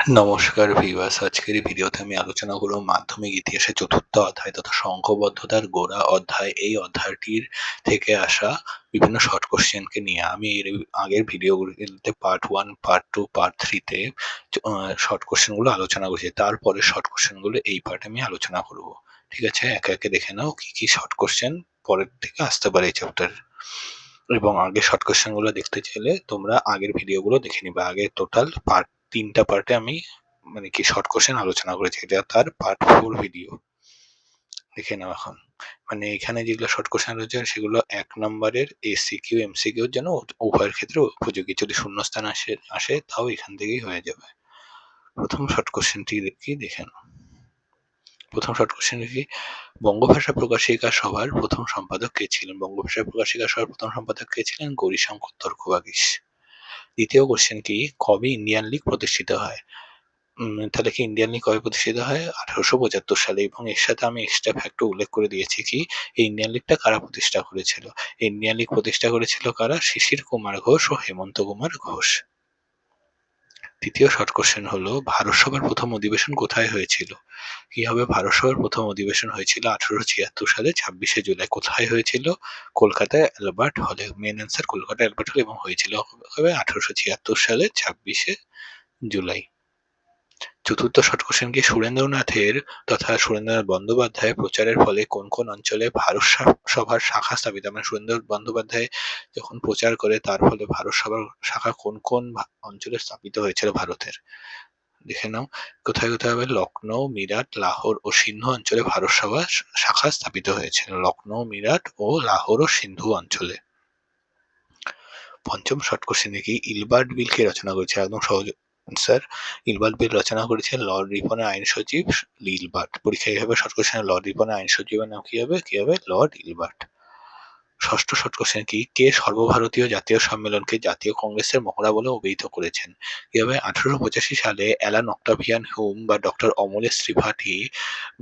নমস্কার ভিউয়ার্স, আজকের এই ভিডিওতে আমি আলোচনা করব মাধ্যমিক ইতিহাসের চতুর্থ অধ্যায় তথা সংঘবদ্ধতার গোড়া অধ্যায়। এই অধ্যায়টির থেকে আসা বিভিন্ন শর্ট কোশ্চেনকে নিয়ে। আমি এর আগের ভিডিওগুলিতে পার্ট 1, পার্ট 2, পার্ট 3 তে শর্ট কোশ্চেনগুলো আলোচনা করেছি। তারপরে শর্ট কোশ্চেনগুলো এই পার্টে আমি আলোচনা করব। ঠিক আছে? একে একে দেখে নাও কি কি শর্ট কোশ্চেন পরের থেকে আসতে পারে এই চ্যাপ্টারে। এবং আগের শর্ট কোশ্চেনগুলো দেখতে চাইলে তোমরা আগের ভিডিওগুলো দেখে নিবে। আগের টোটাল পার্ট 3টা পার্টে আমি মানে কি শর্ট কোশ্চেন আলোচনা করেছি। এটা তার পার্ট 4 ভিডিও। দেখে নাও এখন। মানে এখানে যেগুলো শর্ট কোশ্চেন রয়েছে সেগুলো 1 নম্বরের এসিকিউ, এমসিকিউ এর জন্য উভয়ের ক্ষেত্রে উপযোগী। যদি শূন্যস্থান আসে তাও এখান থেকেই হয়ে যাবে। প্রথম শর্ট কোশ্চেনটি কি দেখে নাও। প্রথম শর্ট কোশ্চেন কি, বঙ্গভাষা প্রকাশিকা সভার প্রথম সম্পাদক কে ছিলেন? বঙ্গভাষা প্রকাশিকা সভার প্রথম সম্পাদক কে ছিলেন? গৌরীশঙ্কর তর্কবাগীশ। দ্বিতীয় কোশ্চেন কি, কবে ইন্ডিয়ান লীগ প্রতিষ্ঠিত হয়? তাহলে কি ইন্ডিয়ান লীগ কবে প্রতিষ্ঠিত হয়? 1875 সালে। এবং এর সাথে আমি এক্সট্রা ফ্যাক্ট উল্লেখ করে দিয়েছি কি, এই ইন্ডিয়ান লীগটা কারা প্রতিষ্ঠা করেছিল? ইন্ডিয়ান লীগ প্রতিষ্ঠা করেছিল কারা? শিশির কুমার ঘোষ ও হেমন্ত কুমার ঘোষ। তৃতীয় শর্ট কোশ্চেন হলো, ভারত সভার প্রথম অধিবেশন কোথায় হয়েছিল? কি হবে? ভারত সভার প্রথম অধিবেশন হয়েছিল 1876 সালে 26শে জুলাই। কোথায় হয়েছিল? কলকাতায় অ্যালবার্ট হলে। মেন অ্যান্সার কলকাতা অ্যালবার্ট হলে। এবং হয়েছিল হবে 1876 সালে 26শে জুলাই। চতুর্থ শর্ট কোশ্চেন কি, সুরেন্দ্রনাথের তথা সুরেন্দ্রনাথ বন্দ্যোপাধ্যায়ের প্রচারের ফলে কোন কোন অঞ্চলে ভারত সভার শাখা স্থাপিত? মানে সুরেন্দ্রনাথ বন্দ্যোপাধ্যায় যখন প্রচার করে তার ফলে ভারত সভার শাখা কোন কোন অঞ্চলে স্থাপিত হয়েছিল ভারতের? দেখে নাও। কোথায় কোথায় হবে? লখনৌ, মিরাট, লাহোর ও সিন্ধু অঞ্চলে ভারত সভা শাখা স্থাপিত হয়েছিল। লখনৌ, মিরাট ও লাহোর ও সিন্ধু অঞ্চলে। পঞ্চম শর্ট কোশ্চেন কি, ইলবার্ট বিল কে রচনা করেছে? একদম সহজ স্যার, ইলবার্ট বিল রচনা করেছেন লর্ড রিপনের আইন সচিব ইলবার্ট। পরীক্ষায় হবে শর্ট কোশ্চেন, লর্ড রিপনের আইন সচিবের নাম কি হবে? Lord Ilbert. ষষ্ঠ শর্ট কোশ্চেন কি, কে সর্বভারতীয় জাতীয় সম্মেলনকে জাতীয় কংগ্রেসের মহড়া বলে অভিহিত করেছেন? কি হবে? 1885 সালে অ্যালান অক্টাভিয়ান হুম বা ডক্টর অমলেশ ত্রিপাঠী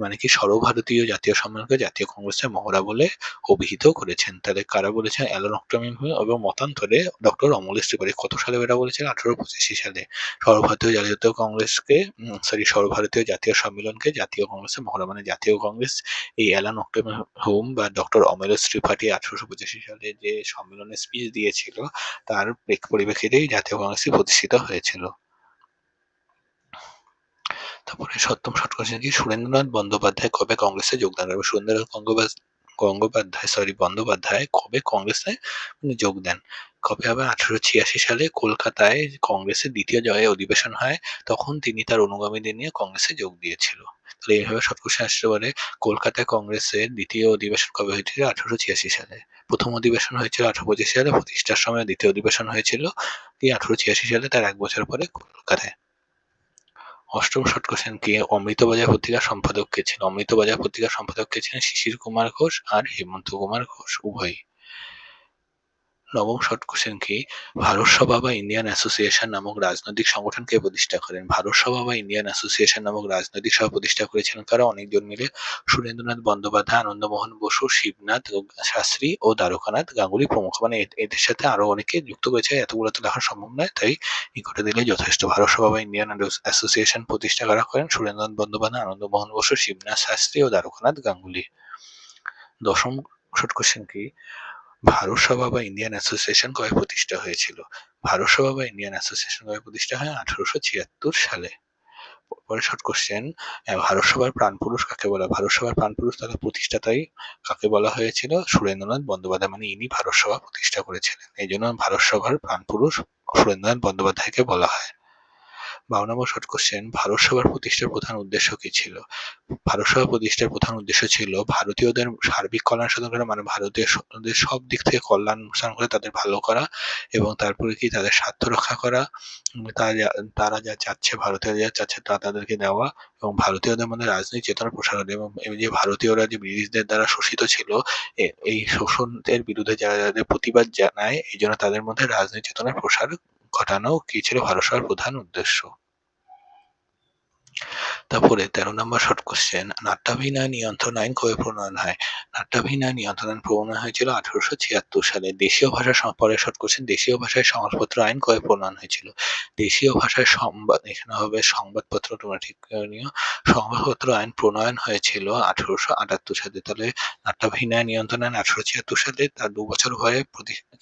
মানে কি সর্বভারতীয় জাতীয় সম্মেলনকে জাতীয় কংগ্রেসের মহড়া বলে অভিহিত করেছেন। তাহলে কারা বলেছেন? অ্যালান অক্টাভিয়ান হুম এবং মতান্তরে ডক্টর অমলেশ ত্রিপাঠী। কত সালে এটা বলেছেন? 1885 সালে। সর্বভারতীয় জাতীয় কংগ্রেসকে সর্বভারতীয় জাতীয় সম্মেলনকে জাতীয় কংগ্রেসের মহড়া মানে জাতীয় কংগ্রেস এই অ্যালান অক্টাভিয়ান হুম বা ডক্টর অমলেশ ত্রিপাঠী 1885 সালে যে সম্মেলনে স্পিচ দিয়েছিল তার পরিপ্রেক্ষিতেই জাতীয় কংগ্রেসটি প্রতিষ্ঠিত হয়েছিল। তারপরে সপ্তম শর্ট কোশ্চেন কি, সুরেন্দ্রনাথ বন্দ্যোপাধ্যায় কবে কংগ্রেসে যোগদান করেন? সুরেন্দ্রনাথ বন্দ্যোপাধ্যায় কবে কংগ্রেসে যোগ দেন? কবে হবে? 1886 সালে কলকাতায় কংগ্রেসের দ্বিতীয় অধিবেশন হয়, তখন তিনি তার অনুগামীদের নিয়ে কংগ্রেসে যোগ দিয়েছিল। তাহলে এইভাবে শর্ট কোশ্চেন আসতে পারে, কলকাতায় কংগ্রেসের দ্বিতীয় অধিবেশন কবে হয়েছিল? 1886 সালে। প্রথম অধিবেশন হয়েছিল 1825 সালে, প্রতিষ্ঠার সময় দ্বিতীয় অধিবেশন হয়েছিল 1886 সালে, তার 1 বছর পরে কলকাতায়। অষ্টম শর্ট কোশ্চেন কি, অমৃতবাজার পত্রিকার সম্পাদক কে ছিলেন? অমৃতবাজার পত্রিকার সম্পাদক কে ছিলেন? শিশির কুমার ঘোষ আর হেমন্ত কুমার ঘোষ উভয়ই। নবম শর্ট কোশ্চেন কি, ভারত সভা বা ইন্ডিয়ান অ্যাসোসিয়েশন নামক রাজনৈতিক সংগঠন কে প্রতিষ্ঠা করেন? ভারত সভা বা ইন্ডিয়ান অ্যাসোসিয়েশন নামক রাজনৈতিক সভা প্রতিষ্ঠা করেছিলেন কারা? অনেকজন মিলে। সুরেন্দ্রনাথ বন্দ্যোপাধ্যায়, আনন্দমোহন বসু, শিবনাথ শাস্ত্রী ও দ্বারকানাথ গাঙ্গুলি প্রমুখ। মানে এদের সাথে আরো অনেকে যুক্ত করেছে, এতগুলো তো লেখা সম্ভব নয়, তাই এই করে দিলেই যথেষ্ট। ভারত সভা বা ইন্ডিয়ান অ্যাসোসিয়েশন প্রতিষ্ঠা করা করেন সুরেন্দ্রনাথ বন্দ্যোপাধ্যায়, আনন্দমোহন বসু, শিবনাথ শাস্ত্রী ও দ্বারকানাথ গাঙ্গুলি। দশম শর্ট কোশ্চেন কি, ভারত সভা বা ইন্ডিয়ান অ্যাসোসিয়েশন কবে প্রতিষ্ঠা হয়েছিল? ভারত সভা বা ইন্ডিয়ান অ্যাসোসিয়েশন কবে প্রতিষ্ঠা হয়? 1876 সালে। পরের শর্ট কোশ্চেন, ভারত সভার প্রাণপুরুষ কাকে বলা? ভারত সভার প্রাণপুরুষ তথা প্রতিষ্ঠাতাই কাকে বলা হয়েছিল? সুরেন্দ্রনাথ বন্দ্যোপাধ্যায়। মানে ইনি ভারত সভা প্রতিষ্ঠা করেছিলেন, এই জন্য ভারত সভার প্রাণপুরুষ সুরেন্দ্রনাথ বন্দ্যোপাধ্যায়কে বলা হয়। 12 নম্বর শর্ট কোশ্চেন, ভারত সভার প্রতিষ্ঠার প্রধান উদ্দেশ্য কি ছিল? ভারত সভা প্রতিষ্ঠার প্রধান উদ্দেশ্য ছিল ভারতীয়দের সার্বিক কল্যাণ সাধন করা, মানে ভারতীয়দের সব দিক থেকে কল্যাণ সাধন করে তাদের ভালো করা এবং তারপরে কি তাদের স্বার্থ রক্ষা করা, তারা যা চাচ্ছে, ভারতীয়রা যা চাচ্ছে তা তাদেরকে দেওয়া এবং ভারতীয়দের মধ্যে রাজনৈতিক চেতনা প্রসার করা। এবং এই যে ভারতীয়রা যে ব্রিটিশদের দ্বারা শোষিত ছিল, এই শোষণের বিরুদ্ধে যারা যাদের প্রতিবাদ জানায়, এই জন্য তাদের মধ্যে রাজনৈতিক চেতনার প্রসার ঘটানো কি ছিল ভারত সভার প্রধান উদ্দেশ্য। তারপরে 13 নম্বর শর্ট কোশ্চেন, নাট্যাভিনয় নিয়ন্ত্রণ আইন কবে প্রণয়ন হয়? নাট্যাভিনয় নিয়ন্ত্রণ আইন প্রণয়ন হয়েছিল 1876 সালে। দেশীয় ভাষা পরের শর্ট কোশ্চেন, দেশীয় ভাষায় সংবাদপত্র আইন কবে প্রণয়ন হয়েছিল? দেশীয় ভাষায় সংবাদ, এখানে হবে সংবাদপত্র, তোমরা ঠিক করে নিও। সংবাদপত্র আইন প্রণয়ন হয়েছিল 1878 সালে। তাহলে নাট্যাভিনয় নিয়ন্ত্রণ আইন 1876 সালে, তার 2 বছর পরে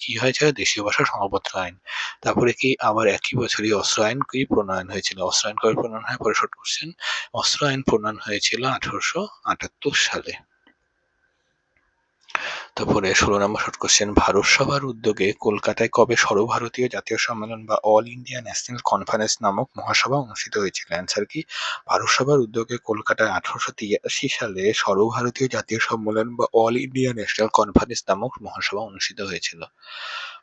কি হয়েছিল? দেশীয় ভাষা সংবাদপত্র আইন। তারপরে কি আবার একই বছরই অস্ত্র আইন কি প্রণয়ন হয়েছিল? অস্ত্র আইন কবে প্রণয়ন হয়? পরে শর্ট কোশ্চেন, অস্ত্র আইন প্রণয়ন হয়েছিল 1878 সালে। তারপরে 16 নম্বর শর্ট কোশ্চেন, ভারত সভার উদ্যোগে কলকাতায় কবে সর্বভারতীয় জাতীয় সম্মেলন বা অল ইন্ডিয়া ন্যাশনাল কনফারেন্স নামক মহাসভা অনুষ্ঠিত হয়েছিল? অ্যান্সার কি? ভারত সভার উদ্যোগে কলকাতায় 1883 সালে সর্বভারতীয় জাতীয় সম্মেলন বা অল ইন্ডিয়া ন্যাশনাল কনফারেন্স নামক মহাসভা অনুষ্ঠিত হয়েছিল।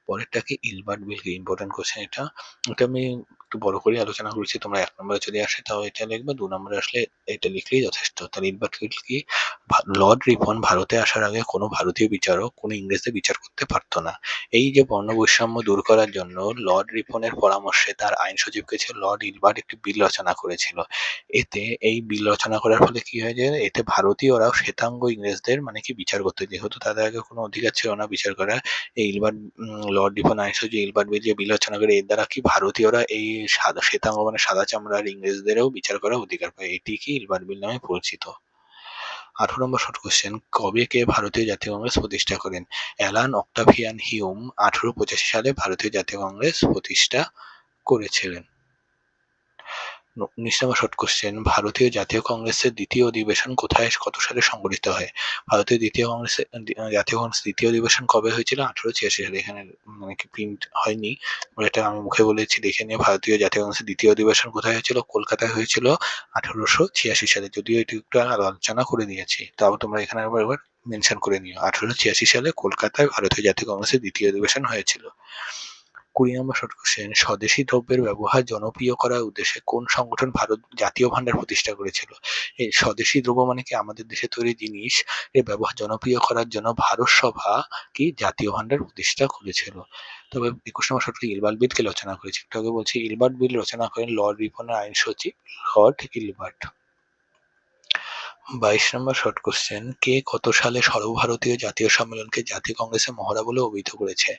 পরেরটা কি? ইলবার্ট বিল কি? ইম্পর্টেন্ট কোশ্চেন এটা। এটা আমি একটু বড় করে আলোচনা করেছি, তোমরা 1 নম্বরে যদি আসে তাও এটা লিখবে, 2 নম্বরে আসলে এটা লিখলেই যথেষ্ট। তাহলে ইলবার্ট বিল কি? লর্ড রিপন ভারতে আসার আগে কোনো ভারতীয় বিচারক কোনো ইংরেজদের বিচার করতে পারত না। এই যে বর্ণ বৈষম্য দূর করার জন্য লর্ড রিপনের পরামর্শে তার আইন সচিবকে ছিল লর্ড ইলবার্ট একটি বিল রচনা করেছিল। এতে এই বিল রচনা করার ফলে কি হয় যে এতে ভারতীয়রাও শ্বেতাঙ্গ ইংরেজদের মানে কি বিচার করতে, যেহেতু তাদের আগে কোনো অধিকার ছিল না বিচার করার, এই ইলবার্ট লর্ড রিপন আইন সচিব ইলবার্ট বিল যে বিল রচনা করে, এর দ্বারা কি ভারতীয়রা এই সাদা শ্বেতাঙ্গ মানে সাদা চামড়ার ইংরেজদেরও বিচার করার অধিকার পায়। এটি কি ইলবার্ট বিল নামে পরিচিত। 18 নম্বর শর্ট কোশ্চেন, কবে কে ভারতীয় জাতীয় কংগ্রেস প্রতিষ্ঠা করেন? অ্যালান অক্টাভিয়ান হিউম 1885 সালে ভারতীয় জাতীয় কংগ্রেস প্রতিষ্ঠা করেছিলেন। 19 নম্বর শর্ট কোশ্চেন, ভারতীয় জাতীয় কংগ্রেসের দ্বিতীয় অধিবেশন কোথায় কত সালে সংগঠিত হয়? ভারতীয় জাতীয় কংগ্রেস দ্বিতীয় অধিবেশন কবে হয়েছিল? 1886 সালে। এখানে মানে কি প্রিন্ট হয়নি, এটা আমি মুখে বলেছি, দেখে নিয়ে। ভারতীয় জাতীয় কংগ্রেসের দ্বিতীয় অধিবেশন কোথায় হয়েছিল? কলকাতায় হয়েছিল 1886 সালে। যদিও এটি একটু আলোচনা করে দিয়েছি, তাও তোমরা এখানে একবার মেনশন করে নিও। 1886 সালে কলকাতায় ভারতীয় জাতীয় কংগ্রেসের দ্বিতীয় অধিবেশন হয়েছিল। 20 নম্বর শর্ট কোশ্চেন, স্বদেশী দ্রব্যের ব্যবহার জনপ্রিয় করার উদ্দেশ্যে কোন সংগঠন ভারত জাতীয় ভান্ডার প্রতিষ্ঠা করেছিল? এই স্বদেশী দ্রব্য মানে কি? আমাদের দেশে তৈরি জিনিস এর ব্যবহার জনপ্রিয় করার জন্য ভারত সভা কি জাতীয় ভান্ডার প্রতিষ্ঠা করেছিল। তবে 21 নম্বর শর্ট, ইলবার্ট বিল কে রচনা করেছে? একটু আগে বলছি, ইলবার্ট বিল রচনা করেন লর্ড রিপনের আইন সচিব লর্ড ইলবার্ট। 22 নম্বর শর্ট কোশ্চেন, কে কত সালে সর্বভারতীয় জাতীয় সম্মেলনকে জাতীয় কংগ্রেসের মহড়া বলে অভিহিত করেছে?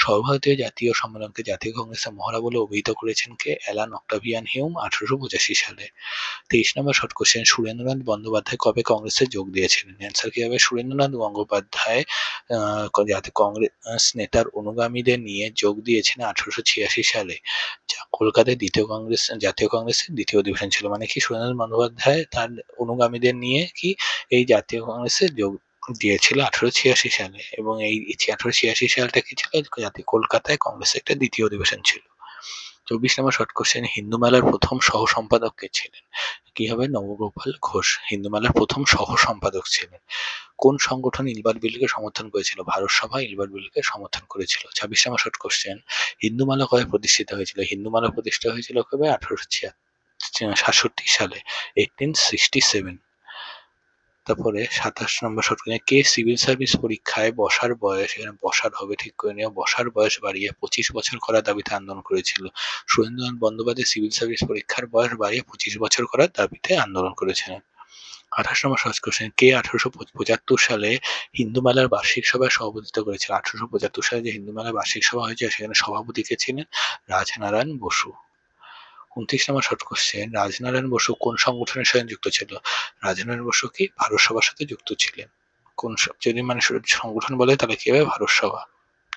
সর্বভারতীয় জাতীয় সম্মেলনকে জাতীয় কংগ্রেসের মহড়া বলে অভিহিত করেছেন কে? অ্যালান অক্টাভিয়ান হিউম 1885 সালে। 23 নম্বর শর্ট কোশ্চেন, সুরেন্দ্রনাথ বন্দ্যোপাধ্যায় কবে কংগ্রেসে যোগ দিয়েছিলেন? অ্যান্সার কি হবে? সুরেন্দ্রনাথ গঙ্গোপাধ্যায় জাতীয় কংগ্রেস নেতার অনুগামীদের নিয়ে যোগ দিয়েছিলেন 1886 সালে। কলকাতায় জাতীয় কংগ্রেসের দ্বিতীয় অধিবেশন ছিল। মানে কি? সুরেন্দ্রনাথ বন্দ্যোপাধ্যায় তার অনুগামীদের নিয়ে কি এই জাতীয় কংগ্রেসে যোগ দিয়েছিল 1886 সালে, এবং এই 1886 সালটা কি ছিল? কলকাতায় কংগ্রেসের একটা দ্বিতীয় অধিবেশন ছিল। 24 নম্বর শর্ট কোশ্চেন, হিন্দু মেলার প্রথম সহ সম্পাদক কে ছিলেন? কি হবে? নবগোপাল ঘোষ হিন্দু মেলার প্রথম সহ সম্পাদক ছিলেন। কোন সংগঠন ইলবার্ট বিলকে সমর্থন করেছিল? ভারত সভা ইলবার্ট বিলকে সমর্থন করেছিল। 26 নম্বর শর্ট কোশ্চেন, হিন্দু মেলা কবে প্রতিষ্ঠিত হয়েছিল? হিন্দু মেলা প্রতিষ্ঠা হয়েছিল কবে? 1867 সালে, 1867। তারপরে 27 নম্বর শর্ট কোশ্চেন, কে সিভিল সার্ভিস পরীক্ষায় বসার বয়স, এখানে বসার হবে ঠিক করে নিও, বসার বয়স বাড়িয়ে 25 বছর করার দাবিতে আন্দোলন করেছিল? সুরেন্দ্রনাথ বন্দ্যোপাধ্যায় সিভিল সার্ভিস পরীক্ষার বয়স বাড়িয়ে 25 বছর করার দাবিতে আন্দোলন করেছিলেন। 28 নম্বর শর্ট কোশ্চেন, কে 1875 সালে হিন্দু মেলার বার্ষিক সভায় সভাপতিত্ব করেছিল? 1875 সালে যে হিন্দু মেলার বার্ষিক সভা হয়েছে সেখানে সভাপতি কে ছিলেন? রাজনারায়ণ বসু। 29 নম্বর শর্ট কোশ্চেন, রাজনারায়ণ বসু কোন সংগঠনের সাথে যুক্ত ছিল? রাজনারায়ণ বসু কি ভারত সভার সাথে যুক্ত ছিলেন। কোন যদি মানে সংগঠন বলে তাহলে কি হবে? ভারত সভা।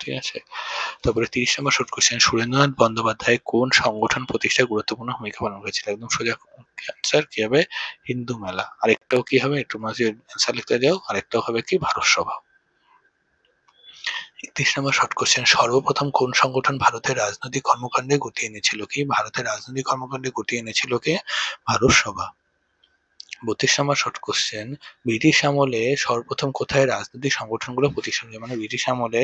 ঠিক আছে। তারপরে 30 নম্বর শর্ট কোশ্চেন, সুরেন্দ্রনাথ বন্দ্যোপাধ্যায় কোন সংগঠন প্রতিষ্ঠায় গুরুত্বপূর্ণ ভূমিকা পালন করেছিল? একদম সোজা অ্যান্সার কি হবে? হিন্দু মেলা। আরেকটাও কি হবে? একটু মাঝে অ্যান্সার লিখতে যাও, আরেকটাও হবে কি? ভারত সভা। 31 নম্বর শর্ট কোশ্চেন, সর্বপ্রথম কোন সংগঠন ভারতের রাজনৈতিক কর্মকাণ্ডে গতি এনেছিল? কি ভারতের রাজনৈতিক কর্মকাণ্ডে গতি এনেছিল কে? ভারত সভা। 32 নম্বর শর্ট কোশ্চেন, ব্রিটিশ আমলে সর্বপ্রথম কোথায় রাজনৈতিক সংগঠনগুলো প্রতিষ্ঠা হয়? মানে ব্রিটিশ আমলে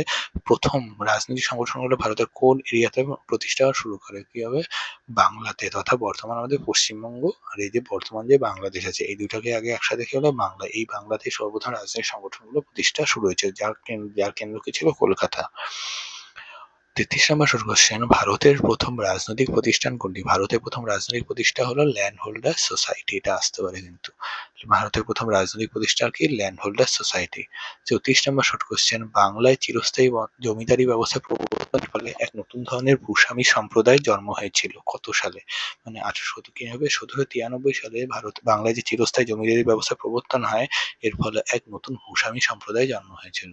প্রথম রাজনৈতিক সংগঠনগুলো ভারতের কোন এরিয়াতে প্রতিষ্ঠা শুরু করে? কি হবে? বাংলাতে, তথা বর্তমান আমাদের পশ্চিমবঙ্গ আর এই যে বর্তমান যে বাংলাদেশ আছে, এই দুটাকে আগে একসাথে কি হলো? বাংলা। এই বাংলাতে সর্বপ্রথম রাজনৈতিক সংগঠনগুলো প্রতিষ্ঠা শুরু হয়েছে, যার কেন্দ্র কি ছিল? কলকাতা। 33 নম্বর শর্ট কোশ্চেন, ভারতের প্রথম রাজনৈতিক প্রতিষ্ঠান কোনটি? ভারতের প্রথম রাজনৈতিক প্রতিষ্ঠান হলো ল্যান্ড হোল্ডার সোসাইটি। এটা আসতে পারে কিন্তু। ভারতের প্রথম রাজনৈতিক প্রতিষ্ঠান কি? Land holder society. 34 নম্বর শর্ট কোশ্চেন, বাংলায় চিরস্থায়ী জমিদারি ব্যবস্থা প্রবর্তনের ফলে এক নতুন ধরনের ভূস্বামী সম্প্রদায় জন্ম হয়েছিল। কত সালে? মানে 1793 সালে বাংলায় যে চিরস্থায়ী জমিদারি ব্যবস্থা প্রবর্তন হয়, এর ফলে এক নতুন ভূস্বামী সম্প্রদায় জন্ম হয়েছিল।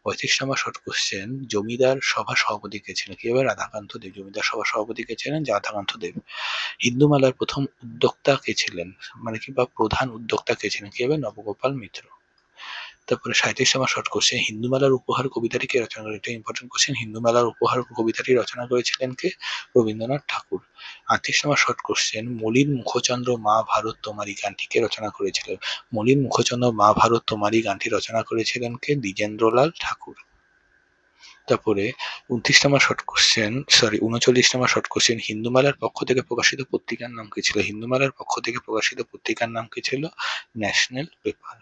35 নম্বর শর্ট কোশ্চেন, জমিদার সভা সভাপতি কে ছিলেন? কি হবে? রাধাকান্ত দেব। জমিদার সভা সভাপতি কে ছিলেন? রাধাকান্ত দেব। হিন্দু মেলার প্রথম উদ্যোক্তা কে ছিলেন? মানে কি বা প্রধান উদ্যোক্তা কে ছিলেন? কি হবে? নবগোপাল মিত্র। তারপরে 37 নম্বর শর্ট কোশ্চেন, হিন্দু মেলার উপহার কবিতাটি কে রচনা করেন? এটা ইম্পর্টেন্ট কোশ্চেন। হিন্দু মেলার উপহার কবিতাটি রচনা করেছিলেন কে? রবীন্দ্রনাথ ঠাকুর। 38 নম্বর শর্ট কোশ্চেন, মলিন মুখচন্দ্র মা ভারত তোমারি গানটি কে রচনা করেছিলেন? মলিন মুখচন্দ্র মা ভারত তোমারি গানটি রচনা করেছিলেন কে? দ্বিজেন্দ্রলাল ঠাকুর। তারপরে 29 নম্বর শর্ট কোশ্চেন, 39 নম্বর শর্ট কোশ্চেন, হিন্দু মেলার পক্ষ থেকে প্রকাশিত পত্রিকার নাম কি ছিল? হিন্দু মেলার পক্ষ থেকে প্রকাশিত পত্রিকার নাম কি ছিল? National paper.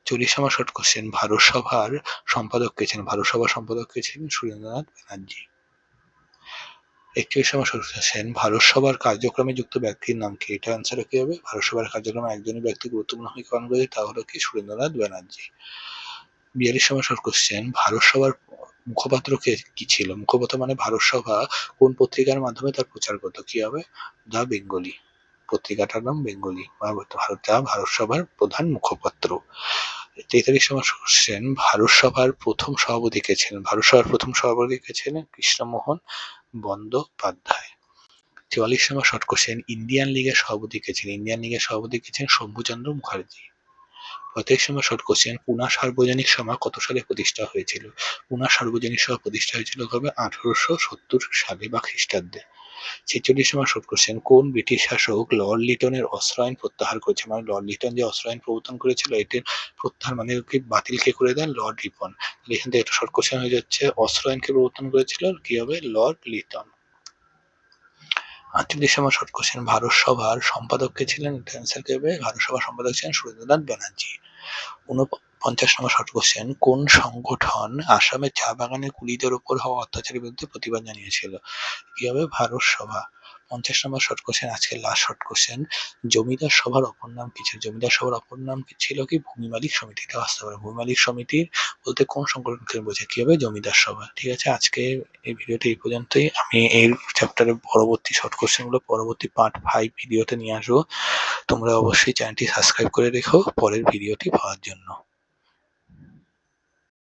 40 নম্বর শর্ট কোশ্চেন, ভারত সভার সম্পাদক কে ছিলেন? ভারত সভার সম্পাদক কে ছিলেন? সুরেন্দ্রনাথ ব্যানার্জি। 41 নম্বর শর্ট কোশ্চেন, ভারত সভার কার্যক্রমে যুক্ত ব্যক্তির নাম কি? এটা অ্যান্সার কি হবে? ভারত সভার কার্যক্রমে একজনই ব্যক্তি গুরুত্বপূর্ণ ভূমিকা পালন করেছে, তা হলো কি? সুরেন্দ্রনাথ ব্যানার্জি। 42 নম্বর শর্ট কোশ্চেন, ভারত সভার মুখপাত্র কে কি ছিল? মুখপাত্র মানে ভারত সভা কোন পত্রিকার মাধ্যমে তার প্রচার করতো? কি হবে? The Bengali. পত্রিকাটার নাম বেঙ্গলি। ভারত সভার প্রধান মুখপাত্র। 43 নম্বর কোশ্চেন, ভারত সভার প্রথম সভাপতি কে ছিলেন? ভারত সভার প্রথম সভাপতি কে ছিলেন? কৃষ্ণমোহন বন্দ্যোপাধ্যায়। 44 নম্বর শর্ট কোশ্চেন, ইন্ডিয়ান লীগের সভাপতি কে ছিলেন? ইন্ডিয়ান লীগের সভাপতি কে ছিলেন? শম্ভুচন্দ্র মুখার্জি। 35 নম্বর শর্ট কোশ্চেন, পুনা সার্বজনিক সভা কত সালে প্রতিষ্ঠা হয়েছিল? পুনা সার্বজনিক সভা প্রতিষ্ঠা হয়েছিল কবে? 1870 সালে বা খ্রিস্টাব্দে। 46 নম্বর শর্ট কোশ্চেন, কোন ব্রিটিশ শাসক লর্ড লিটনের অস্ত্র আইন প্রত্যাহার করেছে? মানে লর্ড লিটন যে অস্ত্র আইন প্রবর্তন করেছিল, এটির প্রত্যাহার মানে কি বাতিল কে করে দেন? লর্ড রিপন। তাহলে এখান থেকে একটা শর্ট কোশ্চেন হয়ে যাচ্ছে, অস্ত্র আইন কে প্রবর্তন করেছিল? কি হবে? লর্ড লিটন। 48 নম্বর শর্ট কোশ্চেন, ভারত সভার সম্পাদক কে ছিলেন? এটা অ্যান্সার কি হবে? ভারত সভার সম্পাদক ছিলেন সুরেন্দ্রনাথ ব্যানার্জি। 49 নম্বর শর্ট কোশ্চেন, কোন সংগঠন আসামে চা বাগানের কুলিদের উপর হওয়া অত্যাচারের বিরুদ্ধে প্রতিবাদ জানিয়েছিল? কি হবে? ভারত সভা। 50 নম্বর শর্ট কোশ্চেন, আজকের লাস্ট শর্ট কোশ্চেন, জমিদার সভার অপর নাম কি ছিল? জমিদার সভার অপর নাম কি ছিল? কি? ভূমি মালিক সমিতি। এটা আসতে পারে। ভূমি মালিক সমিতির বলতে কোন সংগঠনকে বোঝায়? কি হবে? জমিদার সভা। ঠিক আছে, আজকে এই ভিডিওটা এই পর্যন্তই। আমি এই চ্যাপ্টারের পরবর্তী শর্ট কোশ্চেন গুলো পরবর্তী পার্ট 5 ভিডিওতে নিয়ে আসবো। তোমরা অবশ্যই চ্যানেলটি সাবস্ক্রাইব করে রেখো পরের ভিডিওটি পাওয়ার জন্য।